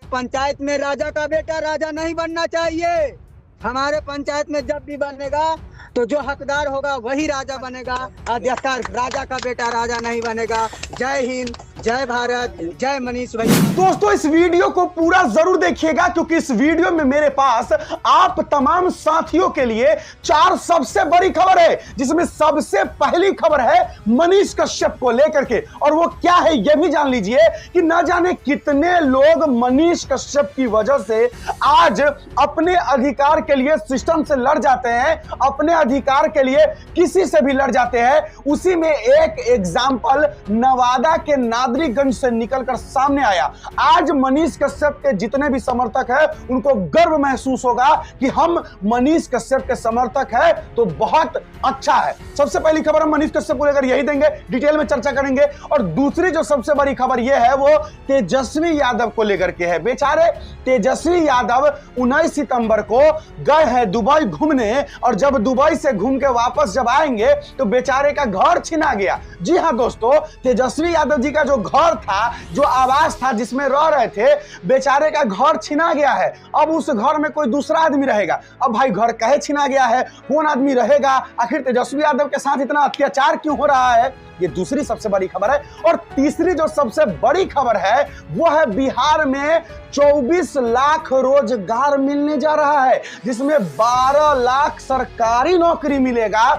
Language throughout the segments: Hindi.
पंचायत में राजा का बेटा राजा नहीं बनना चाहिए। हमारे पंचायत में जब भी बनेगा तो जो हकदार होगा वही राजा बनेगा, अध्यक्षकार राजा का बेटा राजा नहीं बनेगा। जय हिंद, जय भारत, जय मनीष भैया। दोस्तों इस वीडियो को पूरा जरूर देखिएगा क्योंकि इस वीडियो में मेरे पास आप तमाम साथियों के लिए 4 सबसे बड़ी खबर है, जिसमें सबसे पहली खबर है मनीष कश्यप को लेकर के। और वो क्या है यह भी जान लीजिए कि न जाने कितने लोग मनीष कश्यप की वजह से आज अपने अधिकार के लिए सिस्टम से लड़ जाते हैं, अपने अधिकार के लिए किसी से भी लड़ जाते हैं। उसी में एक एग्जाम्पल नवादा के नादरीगंज से निकलकर सामने आया। आज मनीष कश्यप के जितने भी समर्थक हैं उनको गर्व महसूस होगा कि हम मनीष कश्यप के समर्थक हैं, तो बहुत अच्छा है। सबसे पहली खबर हम मनीष कश्यप को लेकर यही देंगे, डिटेल में चर्चा करेंगे। और दूसरी जो सबसे बड़ी खबर यह है वो तेजस्वी यादव को लेकर के है। बेचारे तेजस्वी यादव 19 सितंबर को गए हैं दुबई घूमने, और जब दुबई से घूम के वापस जब आएंगे तो बेचारे का घर छिना गया। जी हां दोस्तों, तेजस्वी यादव जी का जो घर था, जो आवास था जिसमें रह रहे थे, बेचारे का घर छिना गया है। अब उस घर में कोई दूसरा आदमी रहेगा। अब भाई घर कहे छिना गया है, कौन आदमी रहेगा? आखिर तेजस्वी यादव के साथ इतना अत्याचार क्यों हो रहा है? ये दूसरी सबसे बड़ी खबर है। और तीसरी जो सबसे बड़ी खबर है वो है बिहार में 24 लाख रोजगार मिलने जा रहा है, जिसमें 12 लाख सरकारी नौकरी मिलेगा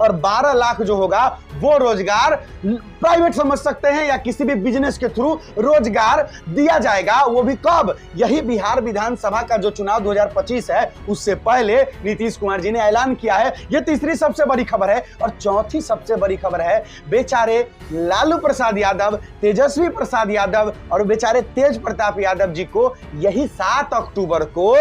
और 12 लाख जो होगा वो रोजगार प्राइवेट समझ सकते हैं या किसी भी बिजनेस के थ्रू रोजगार दिया जाएगा। वो भी कब? यही बिहार विधानसभा का जो चुनाव 2025 है उससे पहले नीतीश कुमार जी ने ऐलान किया है। ये तीसरी सबसे बड़ी खबर है। और चौथी सबसे बड़ी खबर है बेचारे लालू प्रसाद यादव, तेजस्वी प्रसाद यादव और बेचारे तेज प्रताप यादव जी को यही 7 अक्टूबर को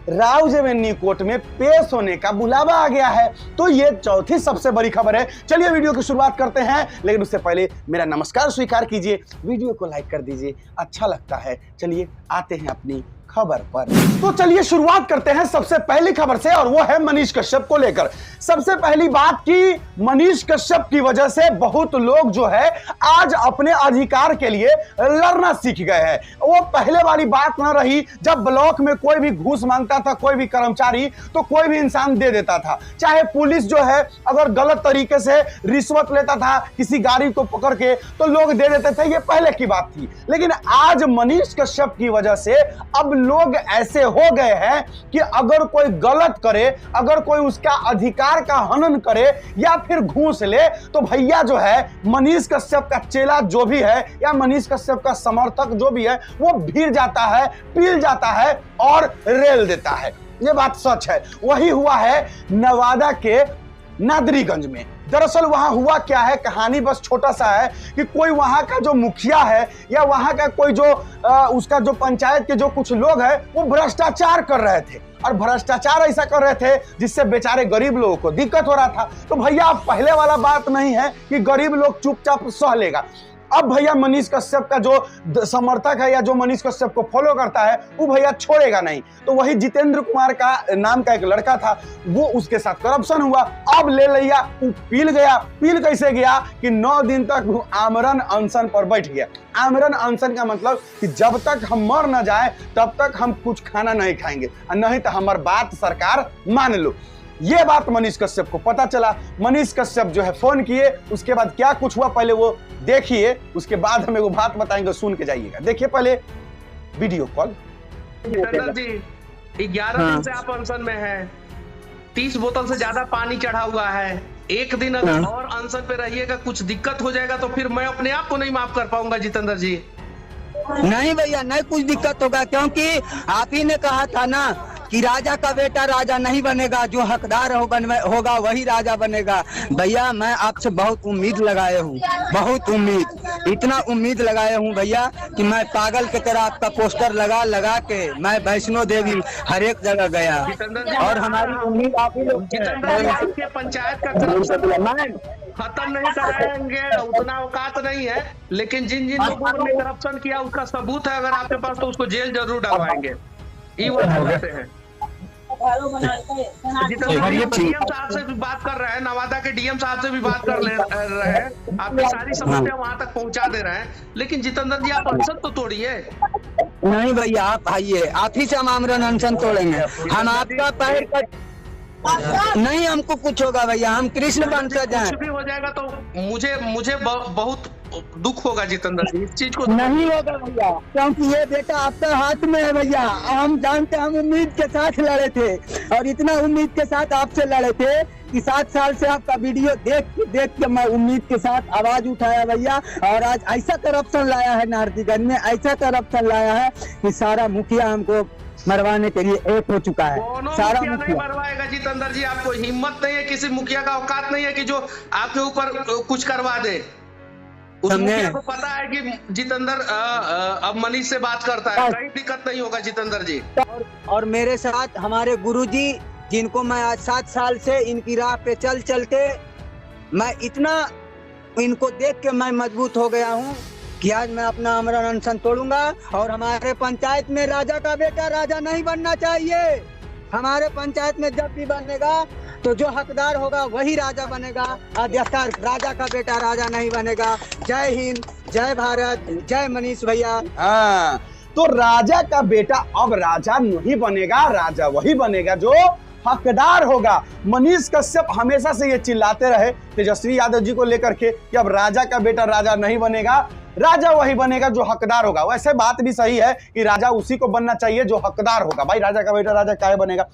राउज एवेन्यू कोर्ट में पेश होने का बुलावा आ गया है। तो ये चौथी सबसे बड़ी खबर है। चलिए वीडियो की शुरुआत करते हैं, लेकिन उससे पहले मेरा नमस्कार स्वीकार कीजिए, वीडियो को लाइक कर दीजिए, अच्छा लगता है। चलिए आते हैं अपनी खबर पर। तो चलिए शुरुआत करते हैं सबसे पहली खबर से, और वो है मनीष कश्यप को लेकर। सबसे पहली बात कि मनीष कश्यप की वजह से बहुत लोग जो है आज अपने अधिकार के लिए लड़ना सीख गए हैं। वो पहले वाली बात ना रही जब ब्लॉक में कोई भी घूस मांगता था, कोई भी कर्मचारी, तो कोई भी इंसान दे देता था। चाहे पुलिस जो है अगर गलत तरीके से रिश्वत लेता था किसी गाड़ी को पकड़ के तो लोग दे देते थे, ये पहले की बात थी। लेकिन आज मनीष कश्यप की वजह से अब लोग ऐसे हो गए हैं कि अगर कोई गलत करे, अगर कोई उसका अधिकार का हनन करे या फिर घूस ले, तो भैया जो है मनीष कश्यप का चेला जो भी है या मनीष कश्यप का समर्थक जो भी है वो भीड़ जाता है, पील जाता है और रेल देता है। ये बात सच है। वही हुआ है नवादा के नादरीगंज में। दरअसल वहां हुआ क्या है, कहानी बस छोटा सा है कि कोई वहां का जो मुखिया है या वहां का कोई जो उसका जो पंचायत के जो कुछ लोग हैं वो भ्रष्टाचार कर रहे थे, और भ्रष्टाचार ऐसा कर रहे थे जिससे बेचारे गरीब लोगों को दिक्कत हो रहा था। तो भैया पहले वाला बात नहीं है कि गरीब लोग चुपचाप सह लेगा। अब भैया मनीष कश्यप का जो समर्थक है या जो मनीष कश्यप को फॉलो करता है वो भैया छोड़ेगा नहीं। तो वही जितेंद्र कुमार का नाम का एक लड़का था, वो उसके साथ करप्शन हुआ। अब ले लिया, वो पील गया। पील कैसे गया कि 9 दिन तक वो आमरण अनशन पर बैठ गया। आमरण अनशन का मतलब कि जब तक हम मर न जाए तब तक हम कुछ खाना नहीं खाएंगे, नहीं तो हमारी बात सरकार मान लो। ये बात मनीष कश्यप को पता चला। मनीष कश्यप जो है फोन किए, उसके बाद क्या कुछ हुआ पहले वो देखिए, उसके बाद हमें वो बात बताएंगे, सुन के जाइएगा। देखिए पहले वीडियो कॉल। जितेंद्र जी 11 दिन से आप अनशन में हैं, 30 बोतल से ज्यादा पानी चढ़ा हुआ है। एक दिन अगर और अनशन पे रहिएगा, कुछ दिक्कत हो जाएगा तो फिर मैं अपने आप को नहीं माफ कर पाऊंगा। जितेंद्र जी नहीं भैया, नहीं कुछ दिक्कत होगा, क्योंकि आप ही ने कहा था ना कि राजा का बेटा राजा नहीं बनेगा, जो हकदार होगा वही राजा बनेगा। भैया मैं आपसे बहुत उम्मीद लगाए हूँ, बहुत उम्मीद, इतना उम्मीद लगाए हूँ भैया कि मैं पागल की तरह आपका पोस्टर लगा के मैं वैष्णो देवी हर एक जगह गया, और हमारी उम्मीद आप ही लोग के पंचायत का करप्शन खत्म नहीं कराएंगे, उतना औकात नहीं है। लेकिन जिन जिन लोगों ने करप्शन किया उसका सबूत है अगर आपके पास, तो उसको जेल जरूर डलवाएंगे। ये वो हैं। डीएम साहब से भी बात कर रहे हैं, नवादा के डीएम साहब से भी बात कर रहे हैं, आपकी सारी समस्या वहां तक पहुंचा दे रहे हैं। लेकिन जितेंद्र जी आप अनशन तो तोड़िए। नहीं भैया, आप आइए, आप ही से हम आमरण अनशन तोड़ेंगे। हम आपका पैर का नहीं, हमको कुछ होगा भैया, हम कृष्ण वंशज हैं। कुछ भी हो जाएगा तो मुझे बहुत दुख होगा जितेंद्र जी, इस चीज को नहीं होगा भैया, क्योंकि ये बेटा आपके हाथ में है भैया। हम जानते, हम उम्मीद के साथ लड़े थे और इतना उम्मीद के साथ आपसे लड़े थे कि 7 साल से आपका वीडियो देख के मैं उम्मीद के साथ आवाज उठाया भैया। और आज ऐसा करप्शन लाया है नारदीगंज में, ऐसा करप्शन लाया है कि सारा मुखिया हमको मरवाने के लिए एक हो चुका है। सारा मुखिया नहीं मुखिया मरवाएगा जितेंद्र जी, आपको हिम्मत नहीं है, किसी मुखिया का औकात नहीं है कि जो आपके ऊपर कुछ करवा दे। उस मुखिया को पता है कि जितेंद्र अब मनीष से बात करता है, कहीं दिक्कत नहीं होगा जितेंद्र जी। और मेरे साथ हमारे गुरुजी, जिनको मैं आज 7 साल से इनकी राह पे चल के मैं इतना इनको देख के मैं मजबूत हो गया हूँ कि आज मैं अपना आमरण अनशन तोड़ूंगा। और हमारे पंचायत में राजा का बेटा राजा नहीं बनना चाहिए। हमारे पंचायत में जब भी बनेगा तो जो हकदार होगा वही राजा बनेगा, अध्यक्ष राजा का बेटा राजा नहीं बनेगा। जय हिंद, जय भारत, जय मनीष भैया। हाँ, तो राजा का बेटा अब राजा नहीं बनेगा, राजा वही बनेगा जो हकदार होगा। मनीष कश्यप हमेशा से ये चिल्लाते रहे तेजस्वी यादव जी को लेकर के कि अब राजा का बेटा राजा नहीं बनेगा, राजा वही बनेगा जो हकदार होगा। वैसे बात भी सही है कि राजा उसी को बनना चाहिए जो हकदार होगा। भाई राजा का बेटा राजा काहे बनेगा।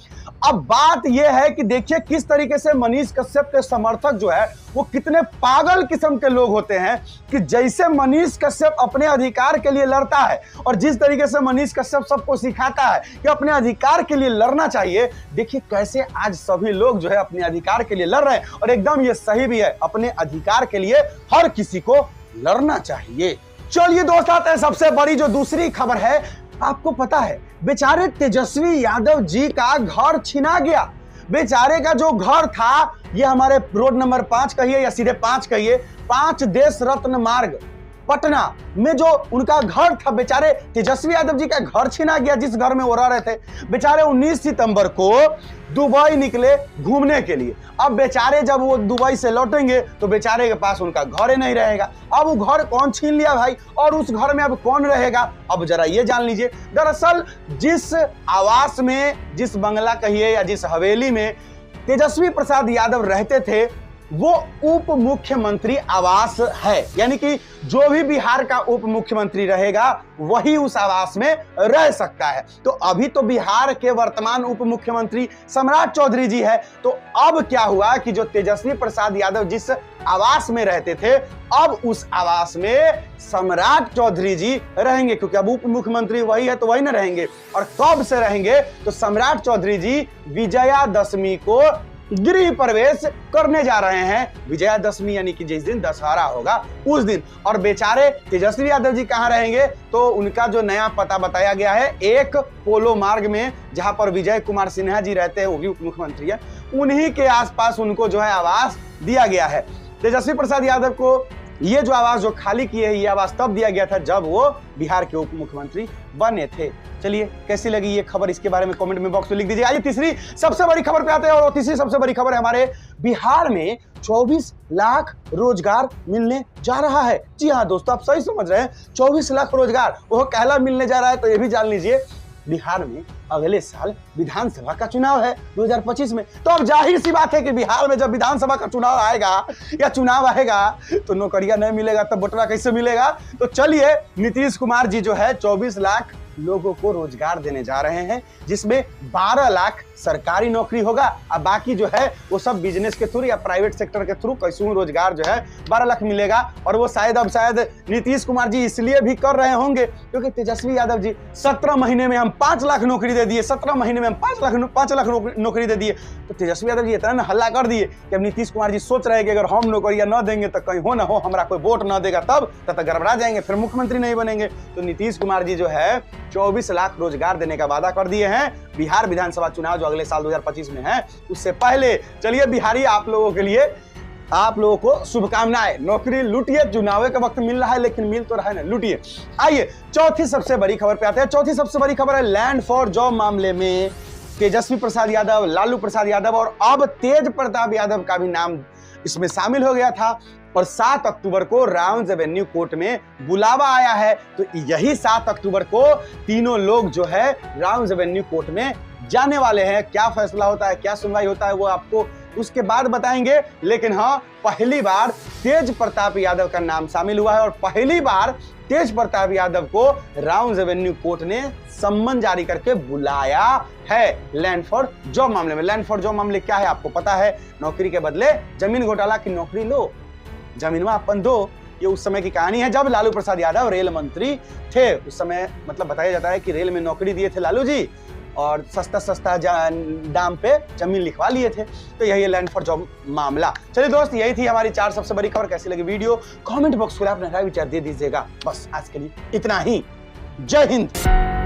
अब बात यह है कि देखिए किस तरीके से मनीष कश्यप के समर्थक जो है वो कितने पागल किस्म के लोग होते हैं कि जैसे मनीष कश्यप अपने अधिकार के लिए लड़ता है और जिस तरीके से मनीष कश्यप सबको सिखाता है कि अपने अधिकार के लिए लड़ना चाहिए, देखिए कैसे आज सभी लोग जो है अपने अधिकार के लिए लड़ रहे हैं। और एकदम ये सही भी है, अपने अधिकार के लिए हर किसी को लड़ना चाहिए। चलिए दोस्त, आते हैं सबसे बड़ी जो दूसरी खबर है। आपको पता है बेचारे तेजस्वी यादव जी का घर छीना गया। बेचारे का जो घर था, ये हमारे रोड नंबर 5 कहिए या सीधे 5 कहिए, 5 देश रत्न मार्ग पटना में जो उनका घर था, बेचारे तेजस्वी यादव जी का घर छीना गया जिस घर में वो रह रहे थे। बेचारे 19 सितंबर को दुबई निकले घूमने के लिए। अब बेचारे जब वो दुबई से लौटेंगे तो बेचारे के पास उनका घर ही नहीं रहेगा। अब वो घर कौन छीन लिया भाई, और उस घर में अब कौन रहेगा, अब जरा ये जान लीजिए। दरअसल जिस आवास में, जिस बंगला कहिए या जिस हवेली में तेजस्वी प्रसाद यादव रहते थे, वो उप मुख्यमंत्री आवास है। यानी कि जो भी बिहार का उप मुख्यमंत्री रहेगा वही उस आवास में रह सकता है। तो अभी तो बिहार के वर्तमान उप मुख्यमंत्री सम्राट चौधरी जी है। तो अब क्या हुआ कि जो तेजस्वी प्रसाद यादव जिस आवास में रहते थे, अब उस आवास में सम्राट चौधरी जी रहेंगे, क्योंकि अब उप मुख्यमंत्री वही है तो वही न रहेंगे। और कब से रहेंगे, तो सम्राट चौधरी जी विजयादशमी को गृह प्रवेश करने जा रहे हैं। विजयादशमी यानी कि जिस दिन दशहरा होगा उस दिन। और बेचारे तेजस्वी यादव जी कहाँ रहेंगे, तो उनका जो नया पता बताया गया है, एक पोलो मार्ग में, जहां पर विजय कुमार सिन्हा जी रहते हैं, वो भी उप मुख्यमंत्री है, उन्हीं के आसपास उनको जो है आवास दिया गया है। तेजस्वी प्रसाद यादव को ये जो आवास जो खाली किए है, ये आवास तब दिया गया था जब वो बिहार के उप मुख्यमंत्री बने थे। चलिए कैसी लगी ये खबर, इसके बारे में कमेंट में बॉक्स में लिख दीजिए। आइए तीसरी सबसे बड़ी खबर पे आते हैं, और तीसरी सबसे बड़ी खबर है हमारे बिहार में 24 लाख रोजगार मिलने जा रहा है। जी हाँ दोस्तों, आप सही समझ रहे हैं, 24 लाख रोजगार वो कहला मिलने जा रहा है। तो ये भी जान लीजिए बिहार में अगले साल विधानसभा का चुनाव है 2025 में। तो अब जाहिर सी बात है कि बिहार में जब विधानसभा का चुनाव आएगा या चुनाव आएगा तो नौकरियां नहीं मिलेगा, तब बंटवारा कैसे मिलेगा। तो चलिए, नीतीश कुमार जी जो है 24 लाख लोगों को रोजगार देने जा रहे हैं, जिसमें 12 लाख सरकारी नौकरी होगा और बाकी जो है वो सब बिजनेस के थ्रू या प्राइवेट सेक्टर के थ्रू कैसे रोजगार जो है 12 लाख मिलेगा। और वो शायद नीतीश कुमार जी इसलिए भी कर रहे होंगे क्योंकि तेजस्वी यादव जी 17 महीने में हम 5 लाख नौकरी दे दिए, 17 महीने में हम 5 लाख नौकरी दे दिए। तो तेजस्वी यादव जी इतना ना हल्ला कर दिए कि अब नीतीश कुमार जी सोच रहे हैं कि अगर हम नौकरियां न देंगे तो कहीं हो ना हो हमारा कोई वोट न देगा, तब गड़बड़ा जाएंगे, फिर मुख्यमंत्री नहीं बनेंगे। तो नीतीश कुमार जी जो है 24 लाख रोजगार देने का वादा कर दिए हैं बिहार विधानसभा चुनाव जो अगले साल 2025 में है उससे पहले। चलिए बिहारी, आप लोगों को शुभकामनाएं, नौकरी लूटिए, चुनाव का वक्त मिल रहा है लेकिन मिल तो रहा है ना, लूटिए। आइए चौथी सबसे बड़ी खबर पे आते हैं। चौथी सबसे बड़ी खबर है लैंड फॉर जॉब मामले में तेजस्वी प्रसाद यादव, लालू प्रसाद यादव और अब तेज प्रताप यादव का भी नाम इसमें शामिल हो गया था। और 7 अक्टूबर को राउंड एवेन्यू कोर्ट में बुलावा आया है। तो यही 7 अक्टूबर को तीनों लोग जो है राउंड एवेन्यू कोर्ट में जाने वाले हैं। क्या फैसला होता है, क्या सुनवाई होता है, वो आपको उसके बाद बताएंगे। लेकिन हाँ, पहली बार तेज प्रताप यादव का नाम शामिल हुआ है और पहली बार तेज प्रताप यादव को राउंड एवेन्यू कोर्ट ने सम्मन जारी करके बुलाया है लैंड फॉर जॉब मामले में। लैंड फॉर जॉब मामले क्या है आपको पता है, नौकरी के बदले जमीन घोटाला की नौकरी लो, जमीनवा अपन दो। ये उस समय की कहानी है जब लालू प्रसाद यादव रेल मंत्री थे। उस समय मतलब बताया जाता है कि रेल में नौकरी दिए थे लालू जी और सस्ता दाम पे जमीन लिखवा लिए थे। तो यही है लैंड फॉर जॉब मामला। चलिए दोस्त, यही थी हमारी 4 सबसे बड़ी खबर। कैसी लगी वीडियो कमेंट बॉक्स खोले अपना राय विचार दे दीजिएगा। बस आज के लिए इतना ही। जय हिंद।